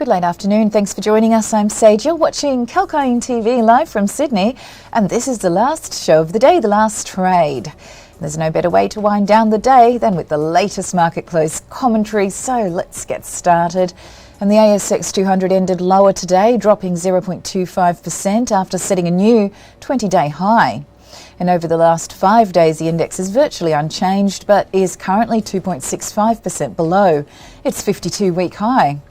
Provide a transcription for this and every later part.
Good late afternoon. Thanks for joining us. I'm Sage. You're watching Kalkine TV live from Sydney, and this is the last show of the day, the last trade. There's no better way to wind down the day than with the latest market close commentary, so let's get started. And the ASX 200 ended lower today, dropping 0.25% after setting a new 20-day high. And over the last 5 days, the index is virtually unchanged, but is currently 2.65% below its 52-week high.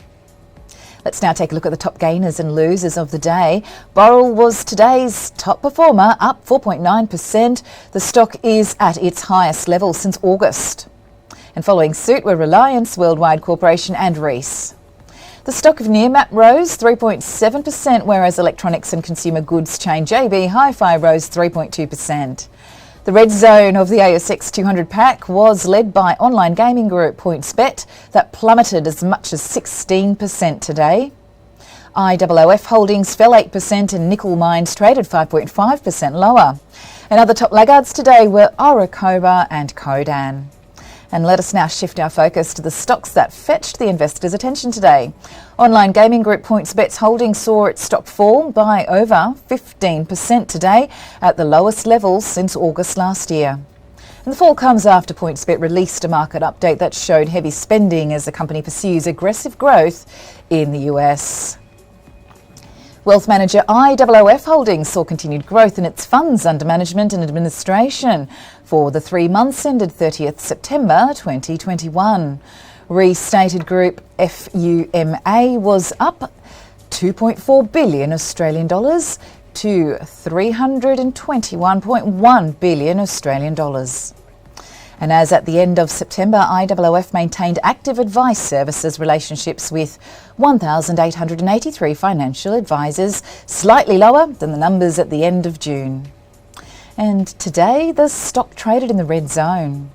Let's now take a look at the top gainers and losers of the day. Boral was today's top performer, up 4.9%. The stock is at its highest level since August. And following suit were Reliance, Worldwide Corporation and Reece. The stock of Nearmap rose 3.7%, whereas electronics and consumer goods chain JB Hi-Fi rose 3.2%. The red zone of the ASX 200 pack was led by online gaming group PointsBet, that plummeted as much as 16% today. IOOF holdings fell 8% and nickel mines traded 5.5% lower. And other top laggards today were Orocobre and Codan. And let us now shift our focus to the stocks that fetched the investors' attention today. Online gaming group PointsBet's holdings saw its stock fall by over 15% today, at the lowest level since August last year. And the fall comes after PointsBet released a market update that showed heavy spending as the company pursues aggressive growth in the US. Wealth manager IOOF Holdings saw continued growth in its funds under management and administration for the 3 months ended 30th September 2021. Restated group FUMA was up 2.4 billion Australian dollars to 321.1 billion Australian dollars. And as at the end of September, IOOF maintained active advice services relationships with 1,883 financial advisors, slightly lower than the numbers at the end of June. And today, the stock traded in the red zone.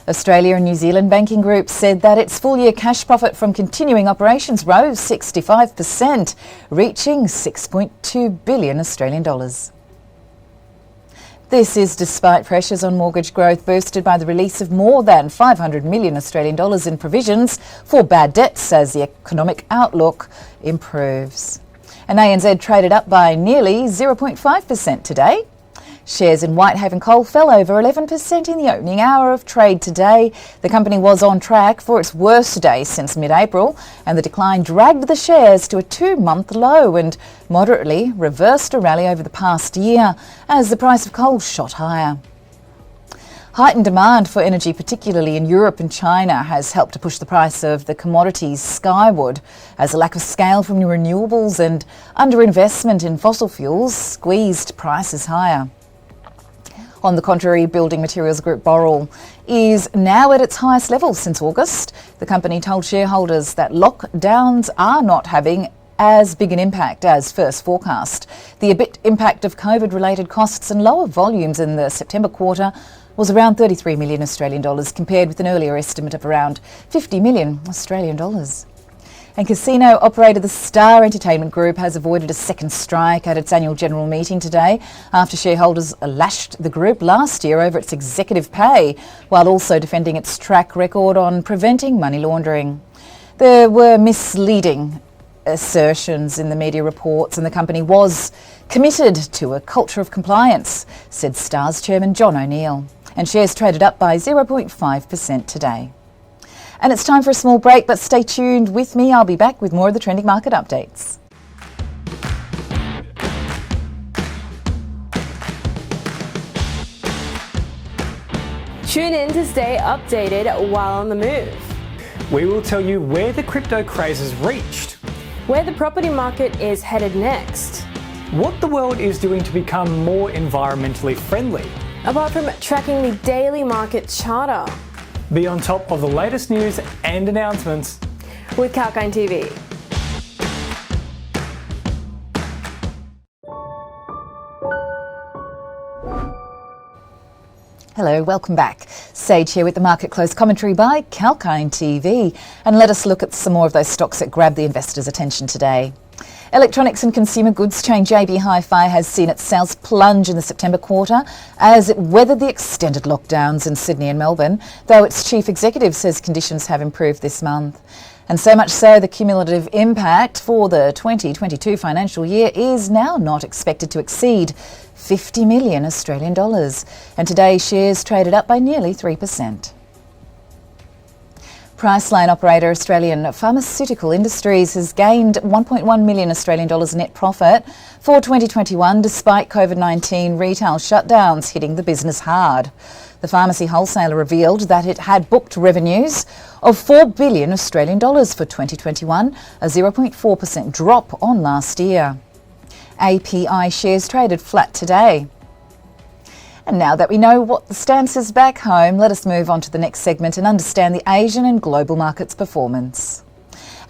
Australia and New Zealand Banking Group said that its full-year cash profit from continuing operations rose 65%, reaching 6.2 billion Australian dollars. This is despite pressures on mortgage growth boosted by the release of more than 500 million Australian dollars in provisions for bad debts as the economic outlook improves. And ANZ traded up by nearly 0.5% today. Shares in Whitehaven Coal fell over 11% in the opening hour of trade today. The company was on track for its worst day since mid-April, and the decline dragged the shares to a 2-month low and moderately reversed a rally over the past year as the price of coal shot higher. Heightened demand for energy, particularly in Europe and China, has helped to push the price of the commodities skyward as a lack of scale from new renewables and underinvestment in fossil fuels squeezed prices higher. On the contrary, building materials group Boral is now at its highest level since August. The company told shareholders that lockdowns are not having as big an impact as first forecast. The EBIT impact of COVID-related costs and lower volumes in the September quarter was around 33 million Australian dollars, compared with an earlier estimate of around 50 million Australian dollars. And casino operator The Star Entertainment Group has avoided a second strike at its annual general meeting today after shareholders lashed the group last year over its executive pay, while also defending its track record on preventing money laundering. There were misleading assertions in the media reports, and the company was committed to a culture of compliance, said Star's chairman John O'Neill. And shares traded up by 0.5% today. And it's time for a small break, but stay tuned with me. I'll be back with more of the trending market updates. Tune in to stay updated while on the move. We will tell you where the crypto craze has reached, Where the property market is headed next. what the world is doing to become more environmentally friendly. Apart from tracking the daily market charter. Be on top of the latest news and announcements With Kalkine TV. Hello, welcome back. Sage here with the market close commentary by Kalkine TV. And let us look at some more of those stocks that grabbed the investors' attention today. Electronics and consumer goods chain JB Hi-Fi has seen its sales plunge in the September quarter as it weathered the extended lockdowns in Sydney and Melbourne, though its chief executive says conditions have improved this month. And so much so, the cumulative impact for the 2022 financial year is now not expected to exceed 50 million Australian dollars. And today shares traded up by nearly 3%. Priceline operator Australian Pharmaceutical Industries has gained 1.1 million Australian dollars net profit for 2021 despite COVID-19 retail shutdowns hitting the business hard. The pharmacy wholesaler revealed that it had booked revenues of 4 billion Australian dollars for 2021, a 0.4% drop on last year. API shares traded flat today. And now that we know what the stance is back home, let us move on to the next segment and understand the Asian and global markets performance.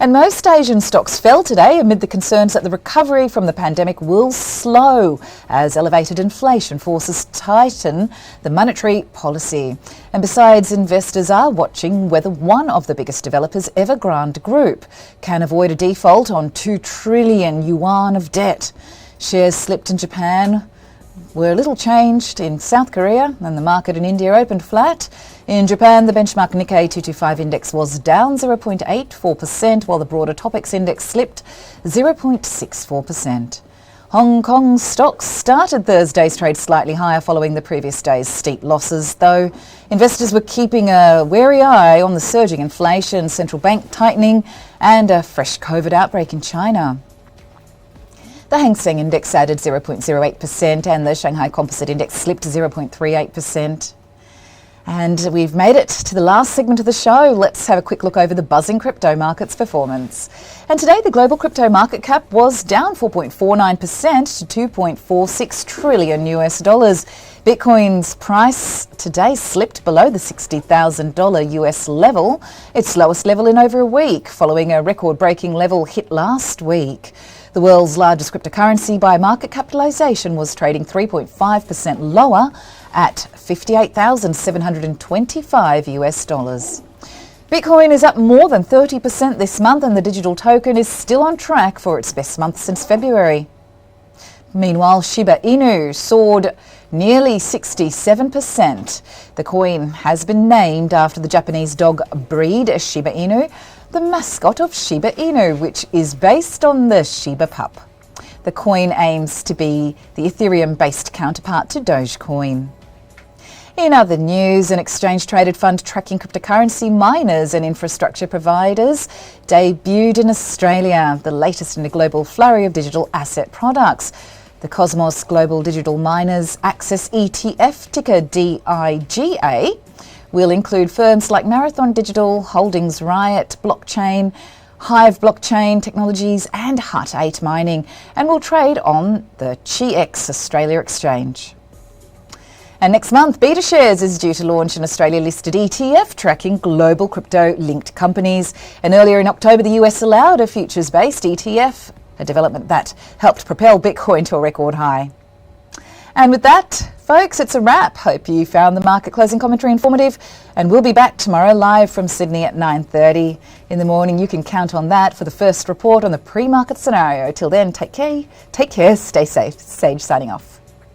And most Asian stocks fell today amid the concerns that the recovery from the pandemic will slow as elevated inflation forces tighten the monetary policy. And besides, investors are watching whether one of the biggest developers, Evergrande Group, can avoid a default on 2 trillion yuan of debt. Shares slipped in Japan, were little changed in South Korea, and the market in India opened flat. In Japan, the benchmark Nikkei 225 index was down 0.84%, while the broader Topix index slipped 0.64%. Hong Kong stocks started Thursday's trade slightly higher following the previous day's steep losses, though investors were keeping a wary eye on the surging inflation, central bank tightening, and a fresh COVID outbreak in China. The Hang Seng Index added 0.08% and the Shanghai Composite Index slipped 0.38%. And we've made it to the last segment of the show. Let's have a quick look over the buzzing crypto markets performance. And today the global crypto market cap was down 4.49% to 2.46 trillion US dollars. Bitcoin's price today slipped below the $60,000 US level, its lowest level in over a week, following a record-breaking level hit last week. The world's largest cryptocurrency by market capitalisation was trading 3.5% lower at $58,725 US dollars. Bitcoin is up more than 30% this month, and the digital token is still on track for its best month since February. Meanwhile, Shiba Inu soared nearly 67%. The coin has been named after the Japanese dog breed Shiba Inu, the mascot of Shiba Inu, which is based on the Shiba pup. The coin aims to be the Ethereum-based counterpart to Dogecoin. In other news, an exchange-traded fund tracking cryptocurrency miners and infrastructure providers debuted in Australia, the latest in a global flurry of digital asset products. The Cosmos Global Digital Miners Access ETF, ticker DIGA, will include firms like Marathon Digital, Holdings Riot, Blockchain, Hive Blockchain Technologies and Hut 8 Mining, and will trade on the Chi-X Australia Exchange. And next month, BetaShares is due to launch an Australia-listed ETF tracking global crypto-linked companies. And earlier in October, the US allowed a futures-based ETF, a development that helped propel Bitcoin to a record high. And with that, folks, it's a wrap. Hope you found the market closing commentary informative, and we'll be back tomorrow live from Sydney at 9:30 in the morning. You can count on that for the first report on the pre-market scenario. Till then, take care, stay safe. Sage signing off.